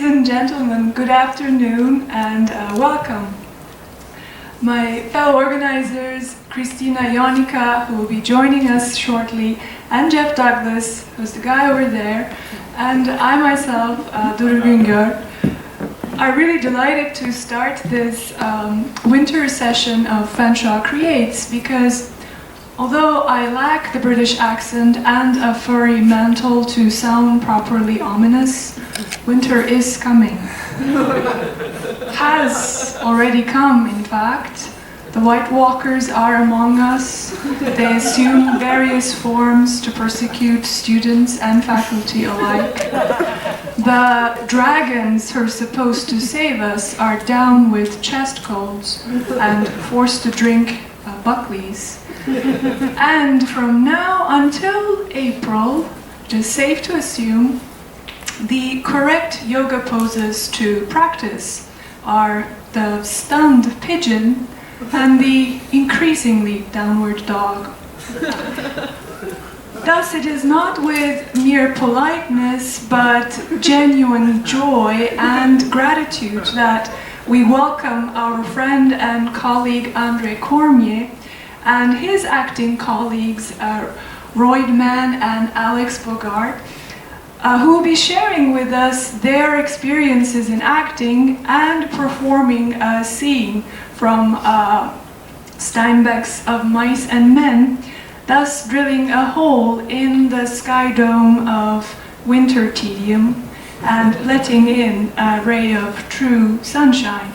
and gentlemen, good afternoon and welcome. My fellow organizers, Christina Jonica, who will be joining us shortly, and Jeff Douglas, who's the guy over there, and I myself, Duru Güngör, are really delighted to start this winter session of Fanshawe Creates, because although I lack the British accent and a furry mantle to sound properly ominous, winter is coming. Has already come, in fact. The White Walkers are among us. They assume various forms to persecute students and faculty alike. The dragons who are supposed to save us are down with chest colds and forced to drink Buckleys. And from now until April, it is safe to assume the correct yoga poses to practice are the stunned pigeon and the increasingly downward dog. Thus, it is not with mere politeness, but genuine joy and gratitude that we welcome our friend and colleague André Cormier and his acting colleagues Royd Mann and Alex Bogart, who will be sharing with us their experiences in acting and performing a scene from Steinbeck's Of Mice and Men, thus drilling a hole in the sky dome of winter tedium and letting in a ray of true sunshine.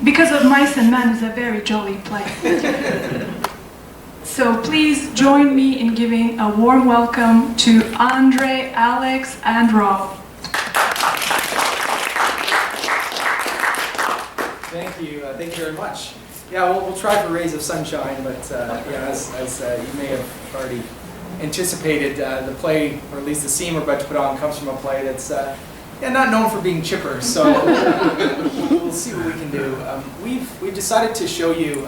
Because Of Mice and Men is a very jolly play. So please join me in giving a warm welcome to Andre, Alex, and Rob. Thank you very much. Yeah, we'll try for Rays of Sunshine, but yeah, as you may have already anticipated, the play, or at least the scene we're about to put on, comes from a play that's not known for being chipper. So we'll see what we can do. We've decided to show you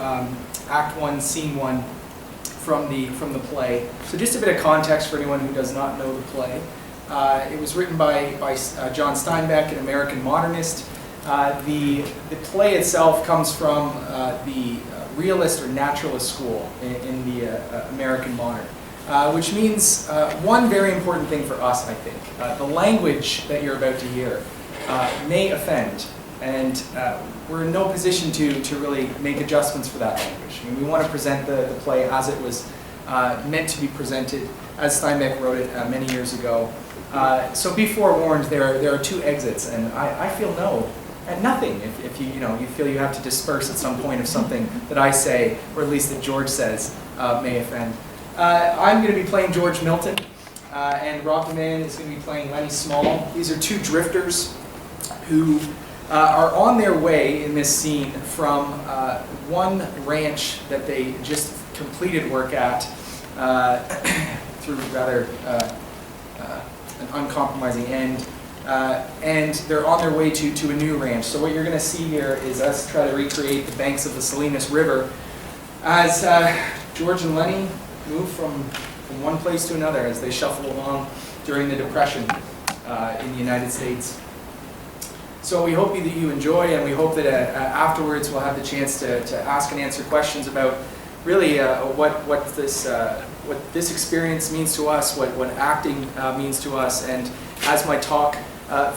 Act 1, Scene 1. From the play. So just a bit of context for anyone who does not know the play. It was written by John Steinbeck, an American modernist. The play itself comes from the realist or naturalist school in the American modern, which means one very important thing for us, I think. The language that you're about to hear may offend, and we're in no position to really make adjustments for that language. I mean, we want to present the play as it was meant to be presented, as Steinbeck wrote it many years ago. So be forewarned, there are two exits, and I feel nothing if you feel you have to disperse at some point if something that I say, or at least that George says, may offend. I'm going to be playing George Milton, and Rob the Man is going to be playing Lenny Small. These are two drifters who are on their way in this scene from one ranch that they just completed work at through rather an uncompromising end, and they're on their way to a new ranch. So what you're going to see here is us try to recreate the banks of the Salinas River as George and Lenny move from one place to another as they shuffle along during the Depression in the United States. So we hope that you enjoy, and we hope that afterwards we'll have the chance to ask and answer questions about really what this experience means to us, what acting means to us, and as my talk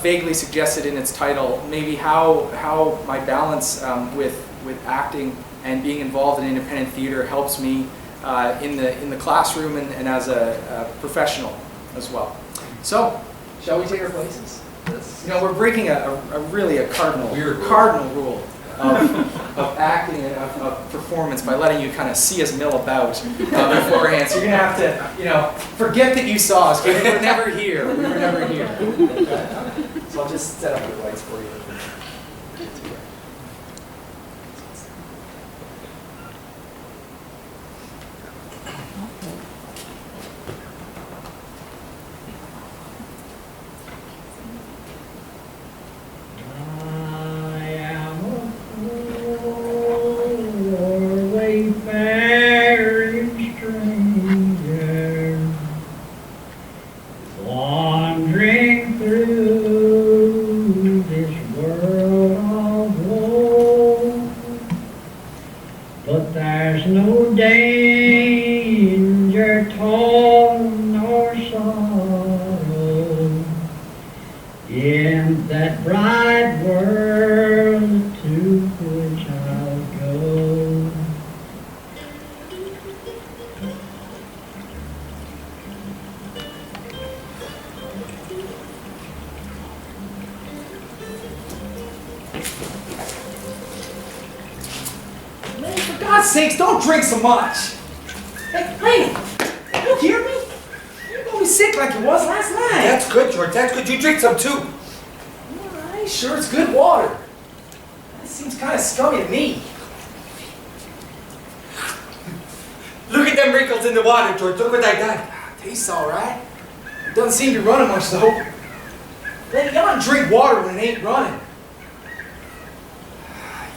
vaguely suggested in its title, maybe how my balance with acting and being involved in independent theater helps me in the classroom and as a professional as well. So, shall we take our places? You know, we're breaking a cardinal rule of acting and of performance by letting you kind of see us mill about beforehand. So you're going to have to, forget that you saw us, because we were never here. We were never here. So I'll just set up the lights for you. Wandering through this world of woe. But there's no danger, toil, nor sorrow in that bright world to which I'll go. Man, for God's sakes, don't drink so much. Hey, you hear me? You're gonna be sick like you was last night. That's good, George. That's good. You drink some too. Well, I ain't sure it's good water. That seems kind of scummy to me. Look at them wrinkles in the water, George. Look what I got. Tastes all right. It doesn't seem to be running much though. Lady, you don't drink water when it ain't running.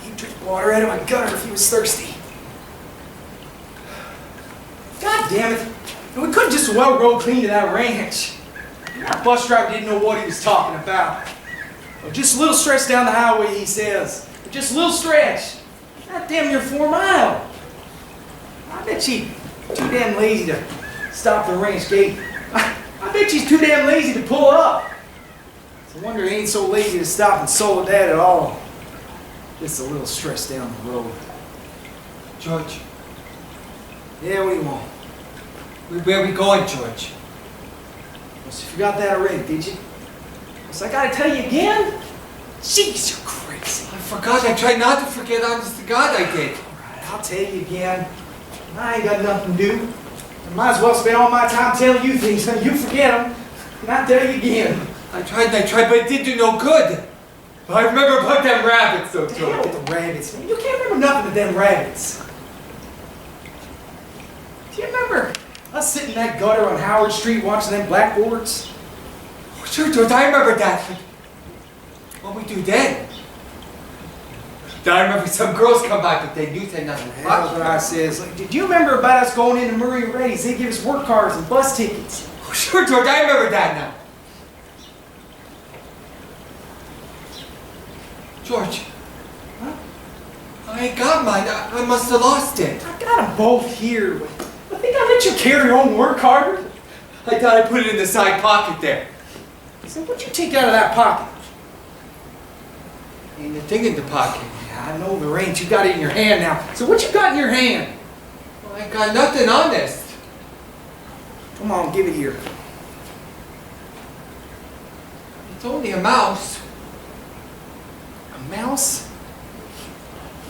You drink water out of my gutter if you was thirsty. God damn it. We couldn't just well roll clean to that ranch. That bus driver didn't know what he was talking about. Well, just a little stretch down the highway, he says. Just a little stretch. Not damn near 4 miles. I bet she's too damn lazy to stop the ranch gate. I bet she's too damn lazy to pull up. It's a wonder he ain't so lazy to stop and solo that at all. Just a little stress down the road. George, Yeah, what do you want? where are we going, George? Well, you forgot that already, did you? So I gotta tell you again? Jeez, you're crazy. I forgot. I tried not to forget. Honest to God, I did. Alright, I'll tell you again. I ain't got nothing to do. I might as well spend all my time telling you things and you forget them. And I'll tell you again. I tried, but it did do no good. But I remember about them rabbits, though, What the hell George. with the rabbits, man? You can't remember nothing of them rabbits. Do you remember us sitting in that gutter on Howard Street watching them blackboards? Oh, sure, George. I remember that. What we do then? I remember some girls come by, but they knew said nothing. That's what I says. Like, did you remember about us going into Murray and Ray's? They give us work cards and bus tickets. Oh, sure, George. I remember that now. George. Huh? I ain't got mine. I must have lost it. I got them both here. But I think I let you carry your own work card. I thought I put it in the side pocket there. So what'd you take out of that pocket? Ain't a thing in the pocket. Yeah, I know there ain't. You got it in your hand now. So what you got in your hand? Well, I got nothing honest. Come on, give it here. It's only a mouse. A mouse?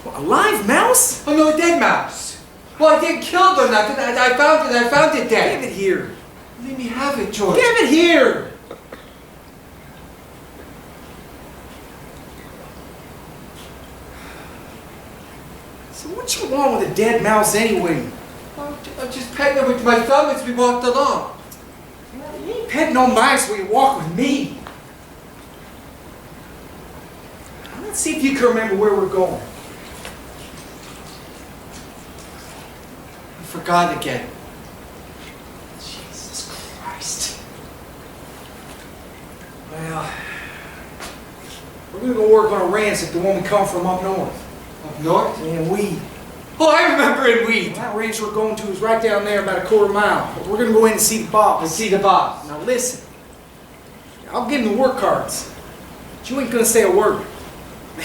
What, a live mouse? Oh no, a dead mouse. Well, I didn't kill it or nothing. I found it dead. Give it here. Let me have it, George. Give it here. So what you want with a dead mouse anyway? I'm just petting it with my thumb as we walked along. You ain't petting no mice when you walk with me. Let's see if you can remember where we're going. I forgot again. Jesus Christ. Well, we're gonna go work on a ranch like the one we come from up north. Up north? And Weed. Oh, I remember in Weed. That ranch we're going to is right down there about a quarter mile. But we're gonna go in and see the boss. I see the boss. Now listen. I'll give him the work cards. But you ain't gonna say a word.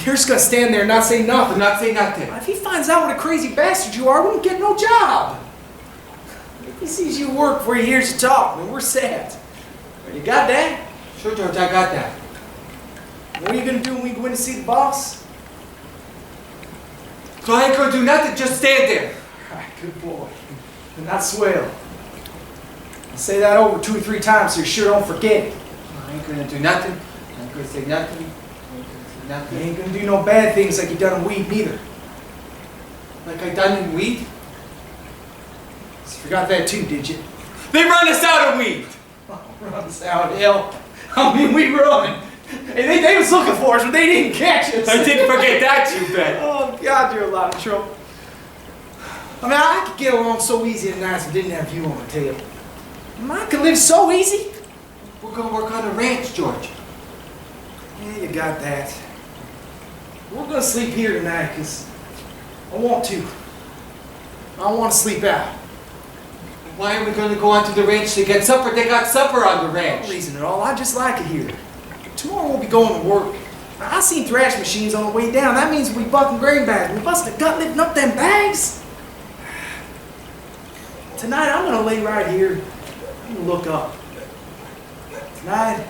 You're just gonna stand there and not say I'm nothing. not saying nothing. If he finds out what a crazy bastard you are, we won't get no job. If he sees you work before he hears you talk, then we're set. You got that? Sure, George, I got that. What are you gonna do when we go in to see the boss? So I ain't gonna do nothing, just stand there. Alright, good boy. And that's swell. I'll say that over 2 or 3 times so you sure don't forget it. I ain't gonna do nothing. I ain't gonna say nothing. I ain't gonna say You nothing. ain't gonna do no bad things like you done in Weed neither. Like I done in Weed? You forgot that too, did you? They run us out of Weed. Run us out of hell. I mean, we run. And they was looking for us, but they didn't catch us. I didn't forget that, you bet. Oh, God, you're a lot of trouble. I mean, I could get along so easy and nice if I didn't have you on my tail. I could live so easy. We're gonna work on a ranch, George. Yeah, you got that. We're gonna sleep here tonight because I want to. I want to sleep out. Why are we going to go onto the ranch to get supper? They got supper on the ranch. No reason at all. I just like it here. Tomorrow we'll be going to work. I seen thrash machines on the way down. That means we bucking grain bags. We busting a gut lifting up them bags. Tonight I'm gonna lay right here and look up. Tonight,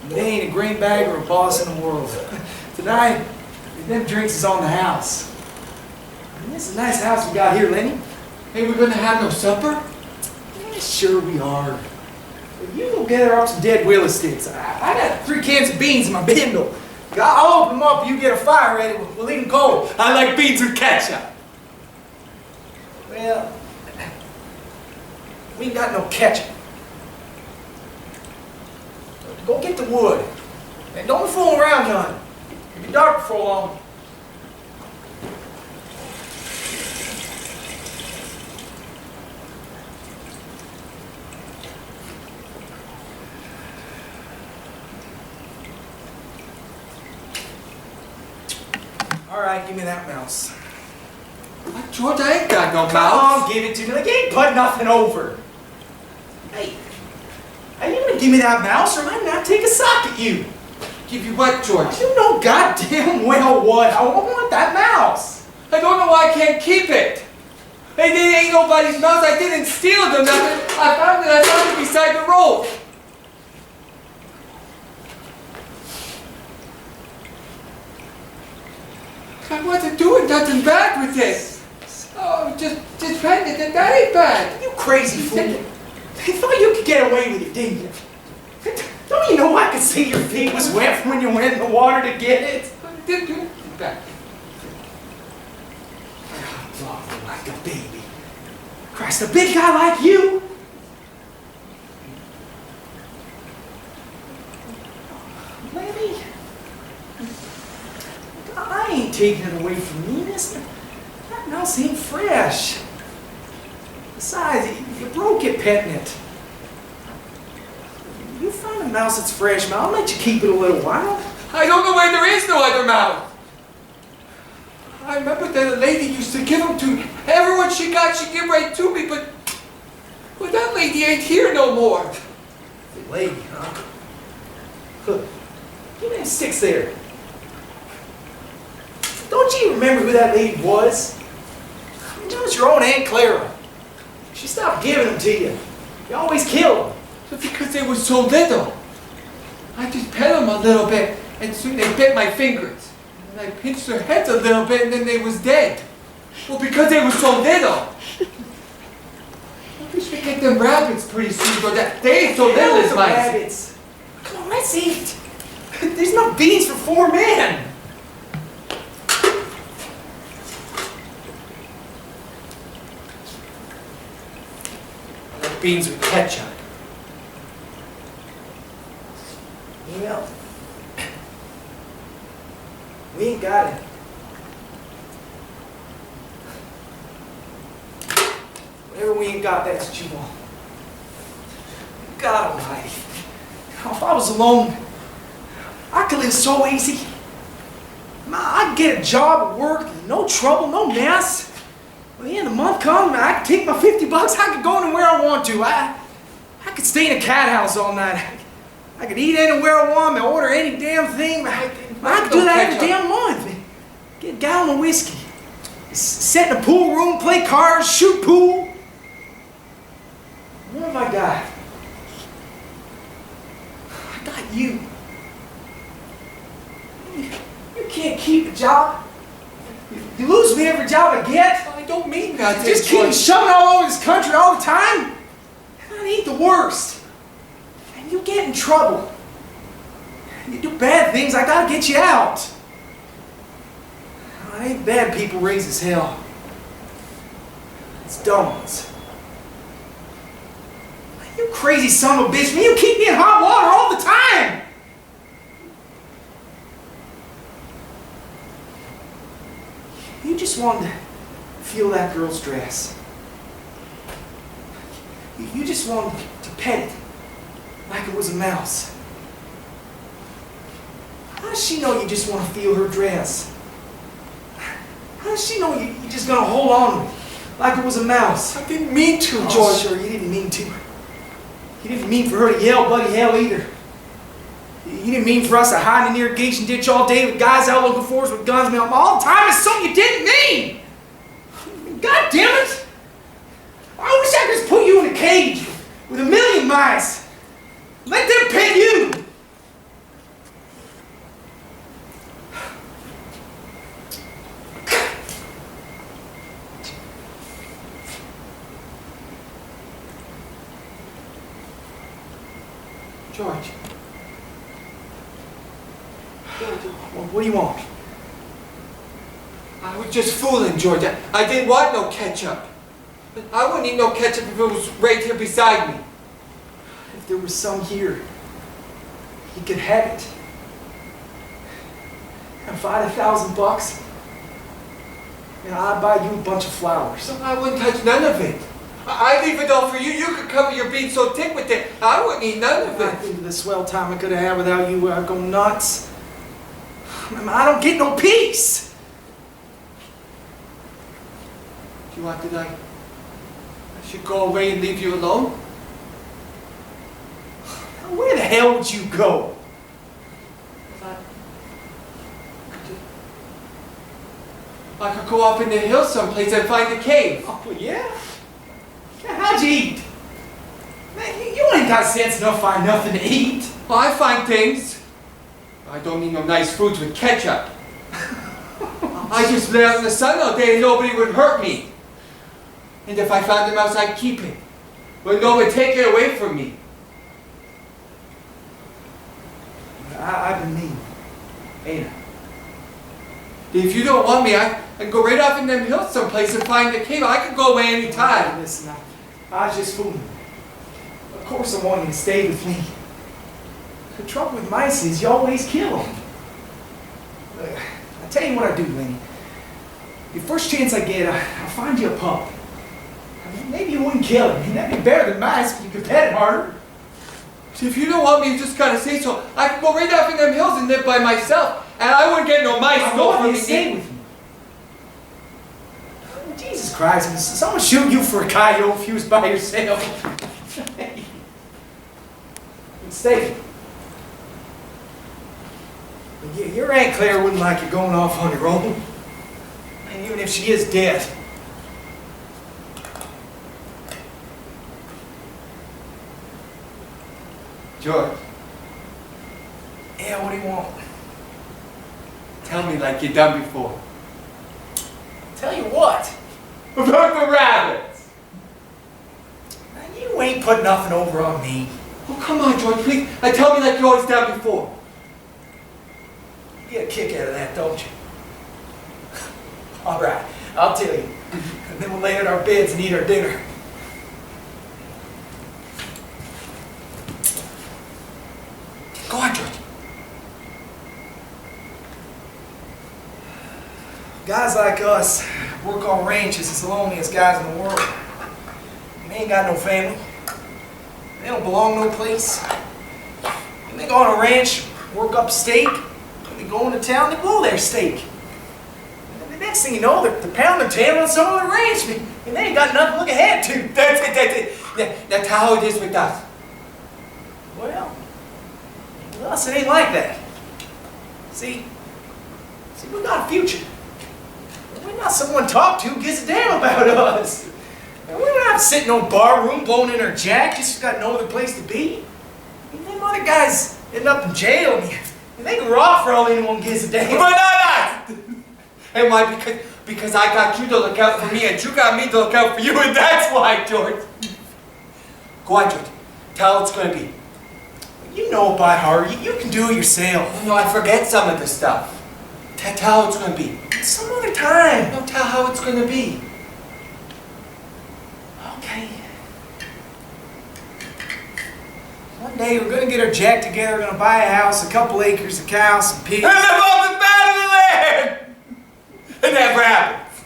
there ain't a grain bag or a boss in the world. Tonight, them drinks is on the house. And this is a nice house we got here, Lenny. Hey, we're going to have no supper? Yeah, sure we are. You go gather up some dead willow sticks. I got 3 cans of beans in my bindle. I'll open them up. You get a fire ready. We'll eat them cold. I like beans with ketchup. Well, we ain't got no ketchup. Go get the wood. And don't be fooling around, none. It'll be dark before long. All right, give me that mouse. What, George? I ain't got no Come mouth. on, give it to me. Like, you ain't put nothing over. Hey, are you gonna give me that mouse or am I gonna take a sock at you? Give you what, George? You know goddamn well what. I want that mouse. I don't know why I can't keep it. Hey, there ain't nobody's mouse. I didn't steal it or nothing. I found it beside the road. I wasn't doing nothing bad with it. Oh, just petting it, and that ain't bad. You crazy fool. I thought you could get away with it, didn't you? Don't you know I could see your feet was wet when you went in the water to get it? I didn't do anything bad. Oh, like a baby. Christ, a big guy like you. Lenny, I ain't taking it away from you. That mouse ain't fresh. Besides, you broke it petting it. You find a mouse that's fresh, man. I'll let you keep it a little while. I don't know why there is no other mouth. I remember that a lady used to give them to me. Everyone she got, she give right to me, but that lady ain't here no more. The lady, huh? Look, give me them sticks there. Don't you remember who that lady was? It was your own Aunt Clara. She stopped giving them to you. You always killed them. But because they were so little. I just pet them a little bit, and soon they bit my fingers. And I pinched their heads a little bit, and then they was dead. Well, because they were so little. I wish we get them rabbits pretty soon, but they ain't so little as mine. Rabbits. Come on, let's eat. There's no beans for 4 men. I like beans with ketchup. Well, we ain't got it. Whatever we ain't got, that's what you want. God almighty. If I was alone, I could live so easy. I'd get a job at work, no trouble, no mess. When the end of the month comes, I could take my $50, I could go anywhere I want to. I could stay in a cat house all night. I could eat anywhere I want, order any damn thing. I could do that every damn month. Get a gallon of whiskey. Sit in a pool room, play cards, shoot pool. What have I got? I got you. You can't keep a job. You lose me every job I get. I don't mean that. You just keep me shoving all over this country all the time. That ain't the worst. And you get in trouble. You do bad things, I gotta get you out. I ain't bad people raise as hell. It's dumb ones. You crazy son of a bitch, man, you keep me in hot water all the time. You just wanted to feel that girl's dress. You just wanted to pet it like it was a mouse. does she know you just want to feel her dress? How does she know you're just going to hold on to it like it was a mouse? I didn't mean to, Oh, George. sure, you didn't mean to. You didn't mean for her to yell bloody hell either. You didn't mean for us to hide in an irrigation ditch all day with guys out looking for us with guns all the time. It's something you didn't mean. God damn it! I wish I could just put you in a cage with a million mice. Let them pet you. George. What do you want? I was just fooling, George. I didn't want no ketchup. I wouldn't eat no ketchup if it was right here beside me. If there was some here, you could have it. And if I had $1,000, I'd buy you a bunch of flowers. So I wouldn't touch none of it. I'd leave it all for you. You could cover your beans so thick with it. I wouldn't eat none of I it. think of the swell time I could have had without you, I'd go nuts. I don't get no peace. You want that I should go away and leave you alone? Where the hell would you go? I could go off in the hills someplace and find a cave. Oh, yeah? How'd you eat? Man, you ain't got sense enough to find nothing to eat. Well, I find things. I don't need no nice foods with ketchup. I just lay out in the sun all day and nobody would hurt me. And if I found a mouse, I'd keep it. But no one would take it away from me. I've been mean. Ain't I? If you don't want me, I can go right off in them hills someplace and find a cave. I can go away any time. Listen, I was just fooling. Of course I want you to stay with me. The trouble with mice is you always kill them. I'll tell you what I do, Lenny. The first chance I get, I'll find you a pup. I mean, maybe you wouldn't kill him. That'd be better than mice, but you could pet him harder. See, if you don't want me, you just gotta say so. I can go right off in them hills and live by myself. And I wouldn't get no mice. I No want from you to me. stay with me. Jesus Christ, if someone shoot you for a coyote if you was by yourself. Stay. Your Aunt Claire wouldn't like you going off on your own. And even if she is dead. George, Yeah, what do you want? tell me like you done before. Tell you what. About the rabbits. Man, you ain't put nothing over on me. Oh, come on, George, please. Tell me like you always done before. You get a kick out of that, don't you? All right, I'll tell you. And then we'll lay in our beds and eat our dinner. Go on, George. Guys like us work on ranches as the loneliest guys in the world. And they ain't got no family. They don't belong no place. And they go on a ranch, work up a steak, and they go into town, they blow their steak. And the next thing you know, they're pounding their tail on some other ranch, and they ain't got nothing to look ahead to. That's it. That's how it is with us. Well, with us it ain't like that. See, we got a future. We're not someone to talk to who gives a damn about us. And we're not sitting in no bar room blowing in our jack just got no other place to be. And them other guys end up in jail. And they can raw for all anyone gives a damn. But not us! And why? Because I got you to look out for me and you got me to look out for you, and that's why, George. Go on, George. Tell how it's going to be. You know it by heart. You can do it yourself. Oh, no, I forget some of the stuff. Tell how it's going to be. Some other time. No, tell how it's going to be. Okay. One day we're going to get our jack together. We're going to buy a house, a couple acres, a cow, some pigs. And live off the fat of the land! And have rabbits.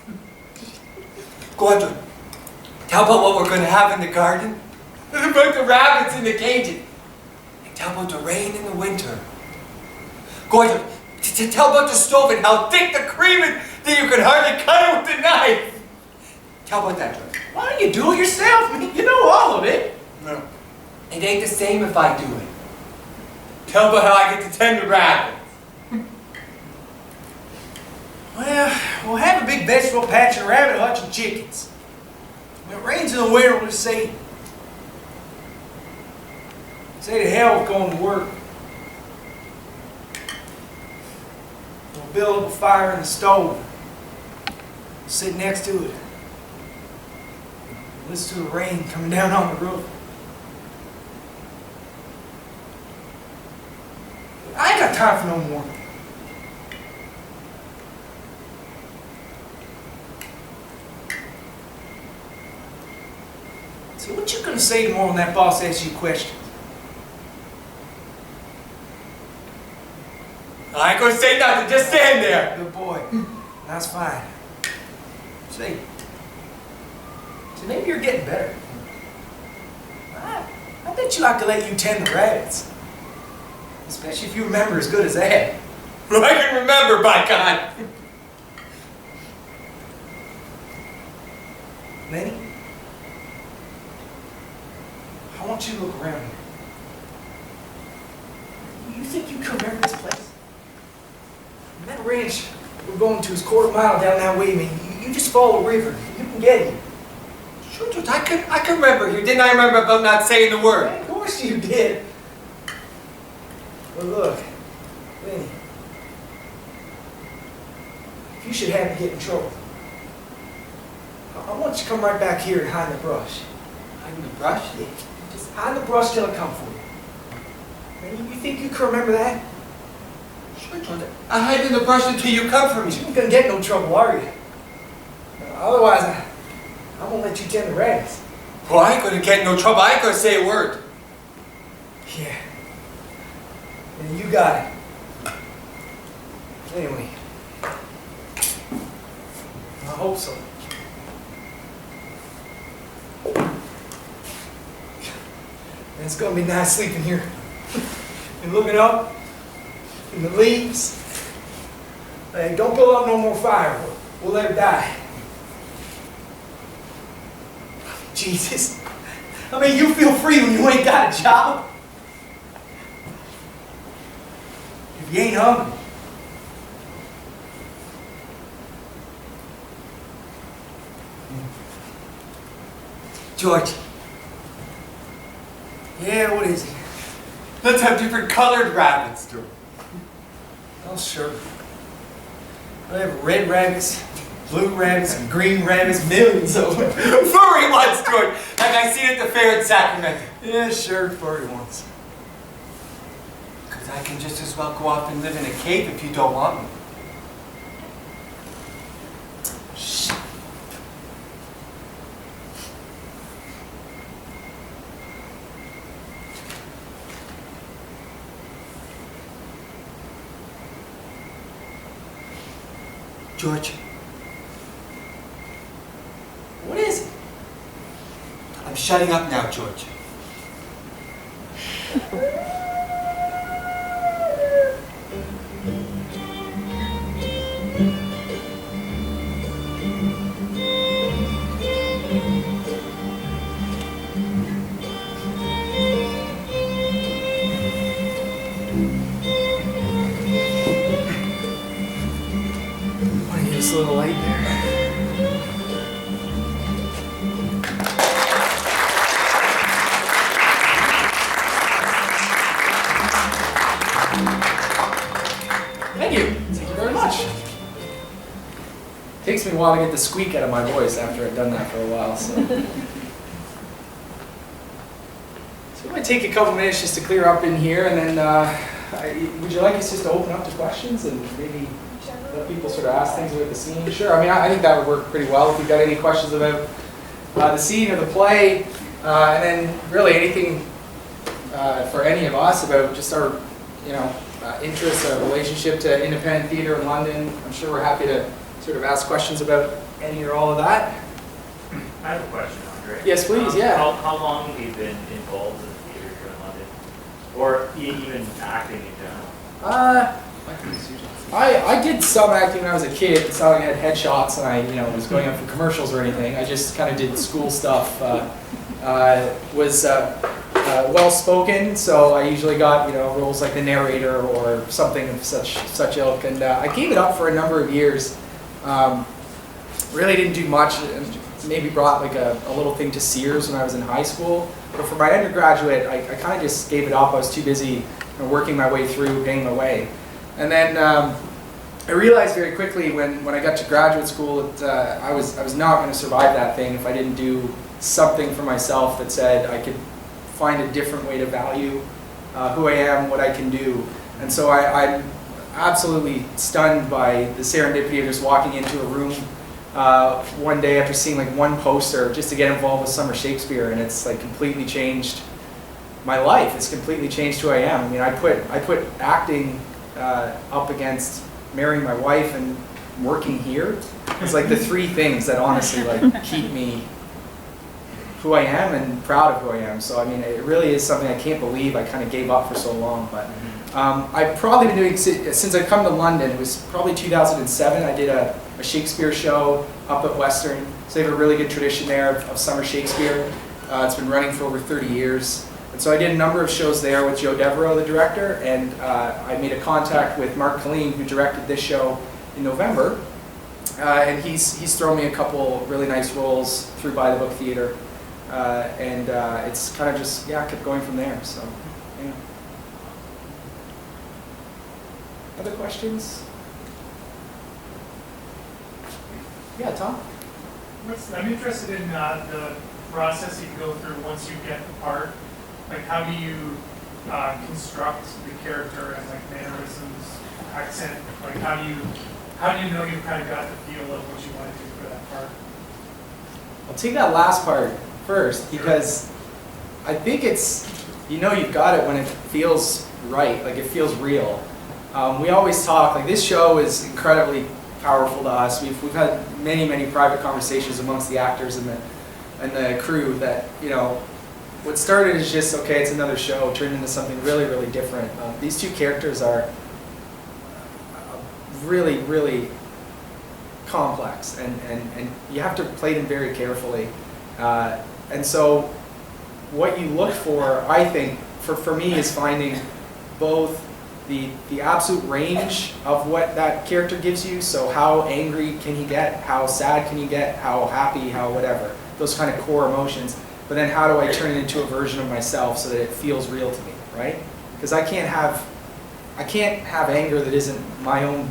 Go on, George. Tell about what we're going to have in the garden. And about the rabbits in the cages. And tell about the rain in the winter. Go on, George. Tell about the stove and how thick the cream is that you can hardly cut it with the knife. Tell about that, George. Why don't you do it yourself? I mean, you know all of it. No. It ain't the same if I do it. Tell about how I get to tend the rabbits. Well, we'll have a big vegetable patch and a rabbit hutch and chickens. When it rains in the winter, we'll just say to hell with going to work. We'll build up a fire in the stove. Sit next to it. Listen to the rain coming down on the roof. I ain't got time for no more. So what you gonna say tomorrow when that boss asks you questions? I ain't gonna say nothing, just stand there. Good boy. That's fine. See, maybe you're getting better. I bet you like to let you tend the rabbits. Especially if you remember as good as that. I can remember, by God. Lenny, I want you to look around here. You think you can remember this place? That ranch we're going to is quarter mile down that way, man. You just follow the river. You can get here. Sure, George, I can remember you. Didn't I remember about not saying the word? Of course you did. But look, Lenny, if you should have to get in trouble, I want you to come right back here and hide in the brush. Hide in the brush? Yeah, just hide in the brush till I come for you. Man, you think you can remember that? Sure, George. I hide in the brush until you come for me. You ain't gonna get no trouble, are you? Otherwise, I won't let you tend the rabbits. Well, I ain't gonna get in no trouble. I ain't gonna say a word. Yeah. And you got it. Anyway, I hope so. And it's gonna be nice sleeping here and looking up in the leaves. Hey, don't build up no more fire. We'll let her die. Jesus. I mean, you feel free when you ain't got a job. If you ain't hungry. George, Yeah, what is it? let's have different colored rabbits, George. Oh, sure. I have red rabbits, blue rabbits, and green rabbits, millions of them. Furry ones, George, like I seen at the fair in Sacramento. Yeah, sure, furry ones. Because I can just as well go off and live in a cave if you don't want me. Shh. George, What is it? I'm shutting up now, George. Want to get us a little light there? Thank you. Thank you very much. Takes me a while to get the squeak out of my voice after I've done that for a while, so. So it might take a couple minutes just to clear up in here, and then would you like us just to open up to questions and maybe let people sort of ask things about the scene? Sure. I mean, I think that would work pretty well if you've got any questions about the scene or the play, and then really anything for any of us about just our, interest, our relationship to independent theatre in London. I'm sure we're happy to sort of ask questions about any or all of that. I have a question, Andre. Yes, please, yeah. How long have you been involved in theatre here in London? Or even acting in general? I can use yours. I did some acting when I was a kid. It's not like I had headshots and I was going up for commercials or anything. I just kind of did school stuff. Was well spoken, so I usually got roles like the narrator or something of such ilk. And I gave it up for a number of years. Really didn't do much. Maybe brought like a little thing to Sears when I was in high school. But for my undergraduate, I kind of just gave it up. I was too busy working my way through, paying my way. And then I realized very quickly when I got to graduate school that I was not going to survive that thing if I didn't do something for myself that said I could find a different way to value who I am, what I can do. And so I'm absolutely stunned by the serendipity of just walking into a room one day after seeing like one poster just to get involved with summer Shakespeare, and it's like completely changed my life. It's completely changed who I am. I mean, I put acting up against marrying my wife and working here. It's like the three things that honestly like keep me who I am and proud of who I am. So I mean, it really is something I can't believe I kind of gave up for so long. But I've probably been doing, since I've come to London, it was probably 2007, I did a Shakespeare show up at Western. So they have a really good tradition there of summer Shakespeare. It's been running for over 30 years. And so I did a number of shows there with Joe Devereaux, the director, and I made a contact with Mark Colleen, who directed this show in November. And he's thrown me a couple really nice roles through By the Book Theatre. And it's kind of just, kept going from there. So, yeah. Other questions? Yeah, Tom? I'm interested in the process you go through once you get the part. Like, how do you construct the character and like mannerisms, accent? Like, how do you know you've kind of got the feel of what you want to do for that part? I'll take that last part first, because I think it's, you've got it when it feels right, like it feels real. We always talk, like this show is incredibly powerful to us. We've had many private conversations amongst the actors and the crew that, what started as just, okay, it's another show, turned into something really different. These two characters are really complex, and you have to play them very carefully. And so what you look for, I think, for me, is finding both the absolute range of what that character gives you. So how angry can he get? How sad can he get? How happy? How whatever. Those kind of core emotions. But then how do I turn it into a version of myself so that it feels real to me, right? Because I can't have anger that isn't my own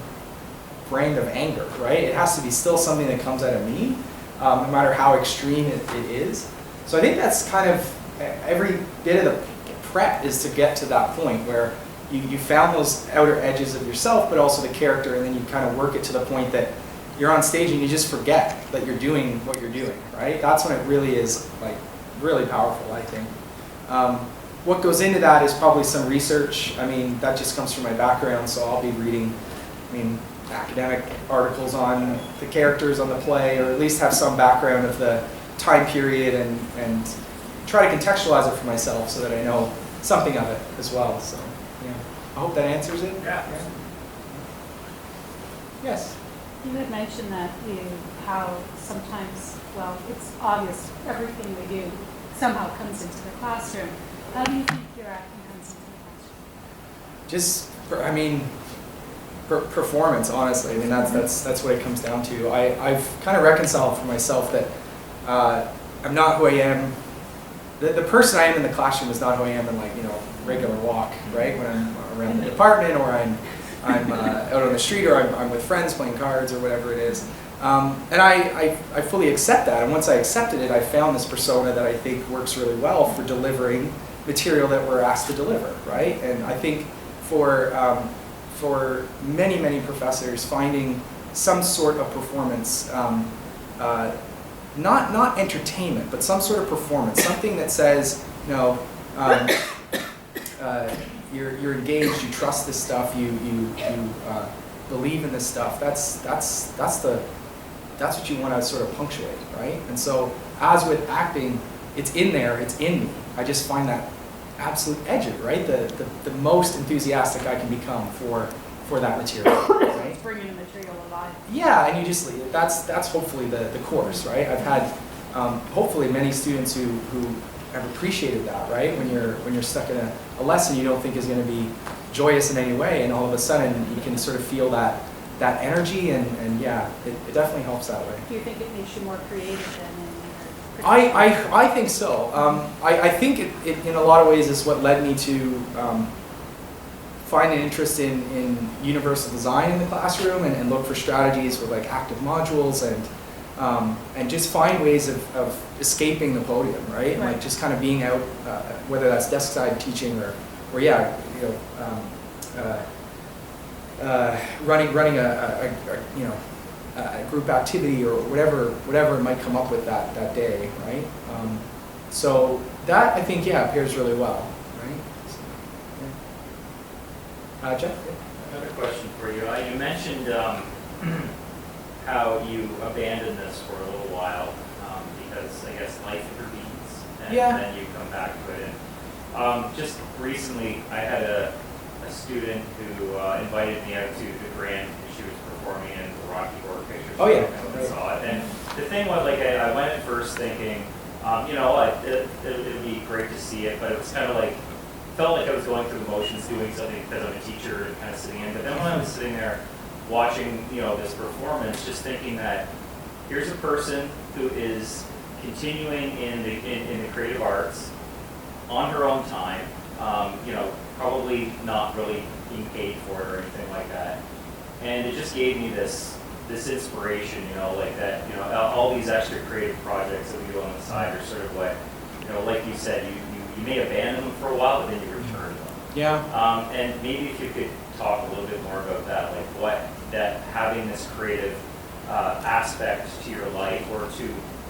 brand of anger, right? It has to be still something that comes out of me, no matter how extreme it is. So I think that's kind of every bit of the prep is to get to that point where you found those outer edges of yourself, but also the character, and then you kind of work it to the point that you're on stage and you just forget that you're doing what you're doing, right? That's when it really is like really powerful, I think. What goes into that is probably some research. I mean, that just comes from my background, so I'll be reading, academic articles on the characters on the play, or at least have some background of the time period and try to contextualize it for myself so that I know something of it as well. So, yeah. I hope that answers it. Yeah. Yes. You had mentioned that how sometimes, well, it's obvious everything we do somehow comes into the classroom. How do you think your acting comes into the classroom? Just, performance, honestly. That's what it comes down to. I've kind of reconciled for myself that I'm not who I am. The person I am in the classroom is not who I am in regular walk, right? When I'm around the department, or I'm out on the street, or I'm with friends playing cards, or whatever it is. And I fully accept that. And once I accepted it, I found this persona that I think works really well for delivering material that we're asked to deliver, right? And I think for many professors, finding some sort of performance, not entertainment, but some sort of performance, something that says, you're engaged, you trust this stuff, you believe in this stuff. That's what you want to sort of punctuate, right? And so, as with acting, it's in there, it's in me. I just find that absolute edge of it, right? The most enthusiastic I can become for for that material, right? It's bringing the material alive. Yeah, and you just that's hopefully the course, right? I've had hopefully many students who have appreciated that, right? When you're stuck in a lesson you don't think is going to be joyous in any way, and all of a sudden you can sort of feel that energy, and yeah, it definitely helps that way. Do you think it makes you more creative than in your? I think so. I think it in a lot of ways is what led me to find an interest in universal design in the classroom, and look for strategies with like active modules, and just find ways of escaping the podium, right? And like just kind of being out, whether that's desk side teaching or yeah, you know, running a you know, a group activity or whatever it might come up with that day, right? So that I think pairs really well, right? So, yeah. Jeff? Another question for you. You mentioned how you abandoned this for a little while because I guess life intervenes, and then you come back to it. And just recently, I had a student who invited me out to the Grand. She was performing in the Rocky Horror Picture Show. Oh yeah. I saw it. And the thing was, like, I went at first thinking, you know, it would be great to see it, but it was kind of like, felt like I was going through the motions doing something because I'm a teacher and kind of sitting in. But then when I was sitting there watching, you know, this performance, just thinking that here's a person who is continuing in the creative arts on her own time, you know, probably not really being paid for it or anything like that. And it just gave me this inspiration, you know, like that, you know, all these extra creative projects that we do on the side are sort of what, you know, like you said, you may abandon them for a while, but then you return them. Yeah. And maybe if you could talk a little bit more about that, like what that having this creative aspect to your life, or to,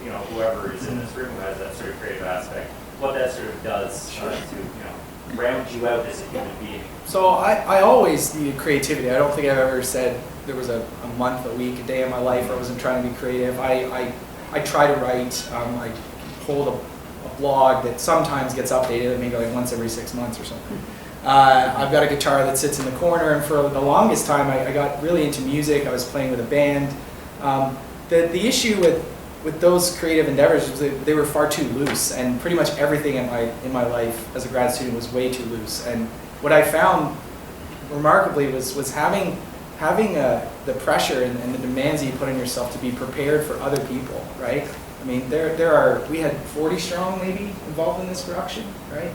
you know, whoever is in this room who has that sort of creative aspect, what that sort of does to, you know, round you out as a human being. So I always needed creativity. I don't think I've ever said there was a month, a week, a day in my life where I wasn't trying to be creative. I try to write. I hold a blog that sometimes gets updated, maybe like once every 6 months or something. I've got a guitar that sits in the corner, and for the longest time I got really into music. I was playing with a band. The issue with those creative endeavors was that they were far too loose, and pretty much everything in my life as a grad student was way too loose. And what I found remarkably was having the pressure and the demands that you put on yourself to be prepared for other people, right? I mean, we had 40 strong maybe involved in this production, right?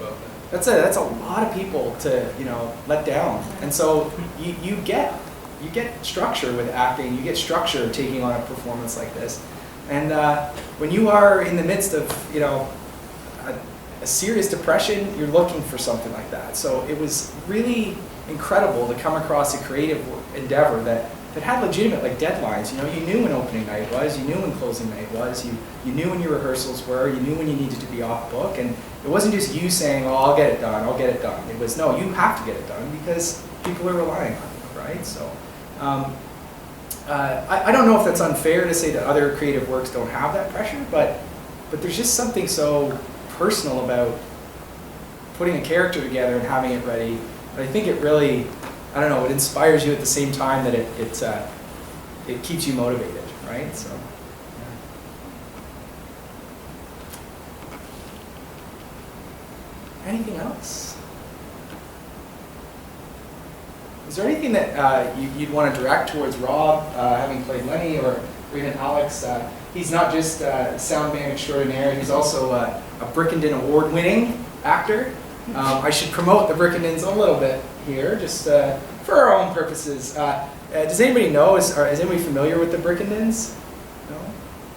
That's a lot of people to, you know, let down. And so you get structure with acting. You get structure taking on a performance like this. And when you are in the midst of, you know, a serious depression, you're looking for something like that. So it was really incredible to come across a creative endeavor that had legitimate like deadlines. You know, you knew when opening night was, you knew when closing night was, you knew when your rehearsals were, you knew when you needed to be off book, and it wasn't just you saying, "Oh, I'll get it done, I'll get it done." It was, no, you have to get it done because people are relying on you, right? So. I don't know if that's unfair to say that other creative works don't have that pressure, but there's just something so personal about putting a character together and having it ready. But I think it really, I don't know, it inspires you at the same time that it keeps you motivated, right? So. Yeah. Anything else? Is there anything that you'd want to direct towards Rob, having played Lenny, or even Alex? He's not just sound man extraordinaire, he's also a Brickenden award-winning actor. I should promote the Brickendens a little bit here, just for our own purposes. Does anybody know, is anybody familiar with the Brickendens? No?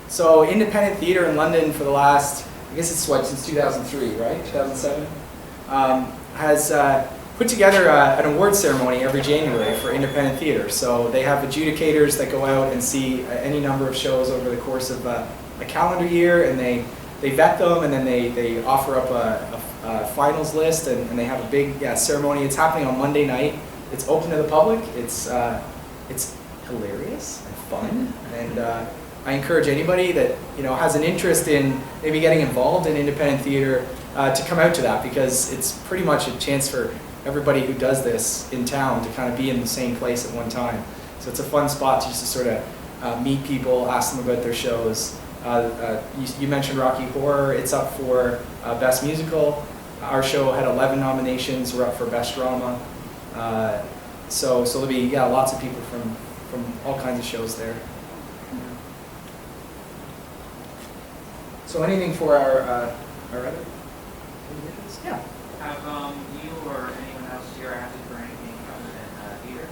So independent theater in London for the last, I guess it's what, since 2003, right? 2007? Has put together an award ceremony every January for independent theater. So they have adjudicators that go out and see any number of shows over the course of a calendar year, and they vet them, and then they offer up a finals list, and they have a big ceremony. It's happening on Monday night. It's open to the public. It's hilarious and fun, and I encourage anybody that, you know, has an interest in maybe getting involved in independent theater to come out to that, because it's pretty much a chance for everybody who does this in town to kind of be in the same place at one time. So it's a fun spot to just to sort of meet people, ask them about their shows. You mentioned Rocky Horror. It's up for Best Musical. Our show had 11 nominations. We're up for Best Drama. So there'll be lots of people from all kinds of shows there. So anything for our other individuals? Yeah. Have you or anyone else here acted for anything other than theater?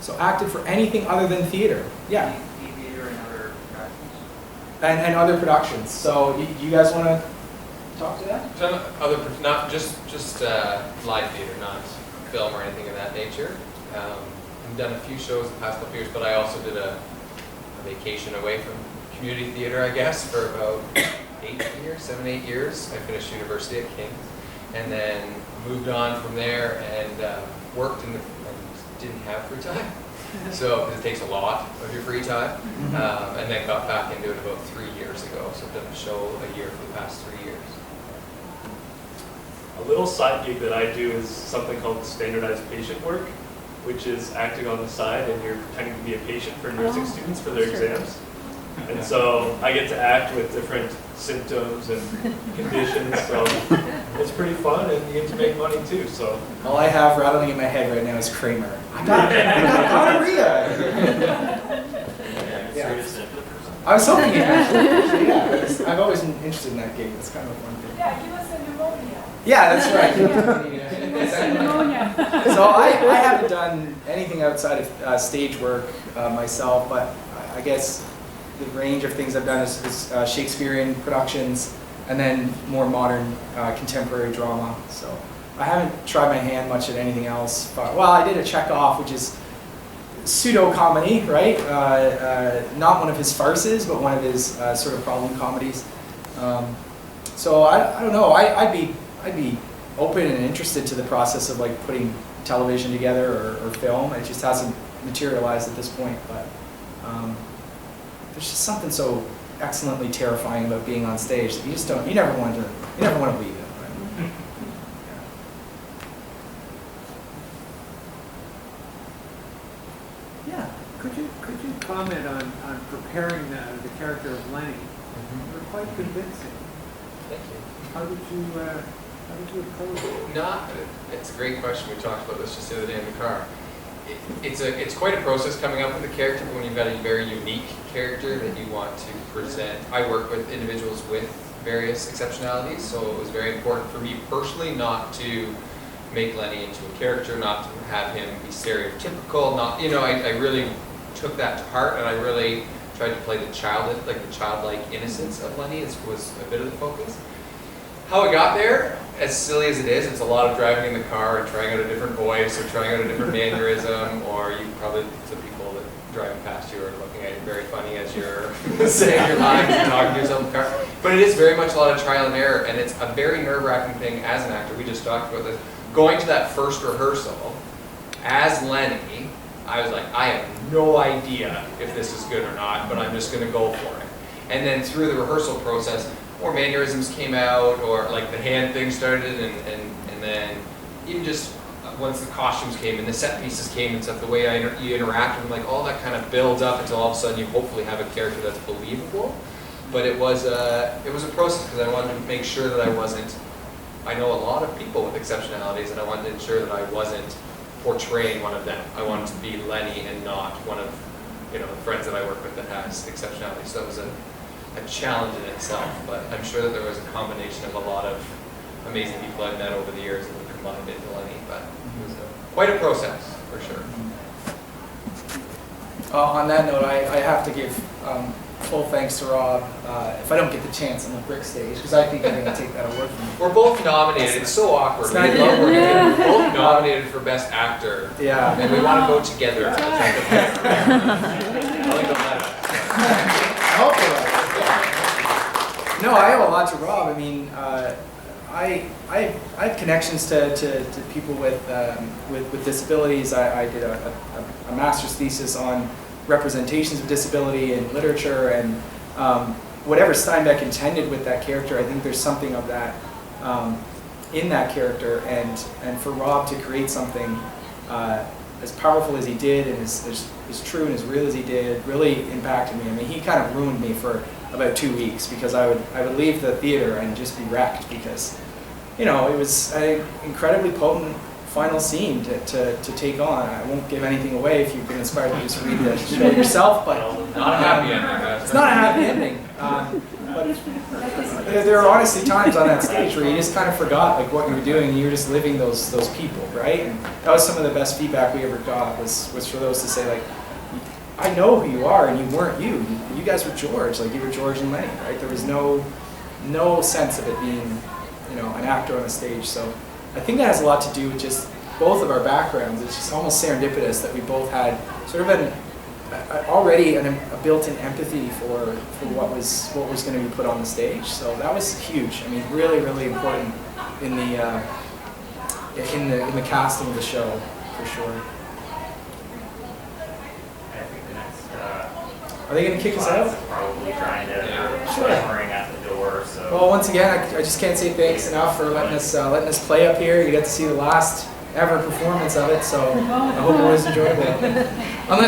So acted for anything other than theater? Yeah. Theater and other productions? And other productions. So you guys want to talk to that? Done not just live theater, not film or anything of that nature. I've done a few shows the past couple years, but I also did a vacation away from community theater, I guess, for about 7, 8 years. I finished university at King's, and then moved on from there and worked and didn't have free time. So, because it takes a lot of your free time, and then got back into it about 3 years ago. So I've done a show a year for the past 3 years. A little side gig that I do is something called standardized patient work, which is acting on the side and you're pretending to be a patient for nursing students for their exams. And so I get to act with different symptoms and conditions, so it's pretty fun, and you get to make money too. So all I have rattling in my head right now is Kramer. I got gonorrhea. Yeah. I was hoping you actually. Yeah, I've always been interested in that gig. It's kind of a fun thing. Yeah, give us a pneumonia. Yeah, that's right. Pneumonia. So I haven't done anything outside of stage work myself, but I guess the range of things I've done is Shakespearean productions and then more modern contemporary drama. So I haven't tried my hand much at anything else. But, well, I did a Chekhov, which is pseudo-comedy, right? Not one of his farces, but one of his sort of problem comedies. So I don't know. I'd be open and interested to the process of like putting television together or film. It just hasn't materialized at this point, but there's just something so excellently terrifying about being on stage that you never want to leave it. Right? Yeah. Could you comment on preparing the character of Lenny? You're quite convincing. Thank you. How did you approach it? It's a great question. We talked about this just the other day in the car. It's quite a process coming up with a character when you've got a very unique character that you want to present. I work with individuals with various exceptionalities, so it was very important for me personally not to make Lenny into a character, not to have him be stereotypical. I really took that to heart, and I really tried to play the childlike innocence of Lenny was a bit of the focus. How I got there, as silly as it is, it's a lot of driving in the car and trying out a different voice or trying out a different mannerism, or you probably, the people that driving past you are looking at you very funny as you're saying your lines and talking to yourself in the car. But it is very much a lot of trial and error, and it's a very nerve-wracking thing as an actor. We just talked about this. Going to that first rehearsal as Lenny, I was like, I have no idea if this is good or not, but I'm just going to go for it. And then through the rehearsal process, more mannerisms came out, or like the hand thing started, and then even just once the costumes came and the set pieces came and stuff, the way you interact with them, like all that kind of builds up until all of a sudden you hopefully have a character that's believable. But it was a process because I wanted to make sure that I know a lot of people with exceptionalities, and I wanted to ensure that I wasn't portraying one of them. I wanted to be Lenny and not one of the friends that I work with that has exceptionalities. So it was a challenge in itself, but I'm sure that there was a combination of a lot of amazing people I've met over the years that were combined into Lenny, but it was quite a process, for sure. On that note, I have to give full thanks to Rob. If I don't get the chance on the brick stage, because I think I'm going to take that award from me. We're both nominated. It's so awkward. It's We're both nominated for Best Actor. Yeah. And we want to go together. No, I owe a lot to Rob. I mean, I have connections to people with disabilities. I did a master's thesis on representations of disability in literature, and whatever Steinbeck intended with that character, I think there's something of that in that character, and for Rob to create something as powerful as he did and as true and as real as he did really impacted me. I mean, he kind of ruined me for about 2 weeks, because I would leave the theater and just be wrecked, because, you know, it was an incredibly potent final scene to take on. I won't give anything away if you've been inspired to just read the show yourself, but Not a happy ending. it's not a happy ending. But there are honestly times on that stage where you just kind of forgot like what you were doing, and you were just living those people, right? And that was some of the best feedback we ever got, was for those to say like, I know who you are, and you weren't you. You guys were George, like you were George and Lenny, right? There was no sense of it being, you know, an actor on a stage. So I think that has a lot to do with just both of our backgrounds. It's just almost serendipitous that we both had sort of already a built-in empathy for what was going to be put on the stage. So that was huge. I mean, really, really important in the casting of the show, for sure. I think the next Are they going to kick us out? probably trying to Sure. ring at the door. So. Well, once again, I just can't say thanks enough for letting us play up here. You got to see the last ever performance of it, so I hope it was enjoyable. Unless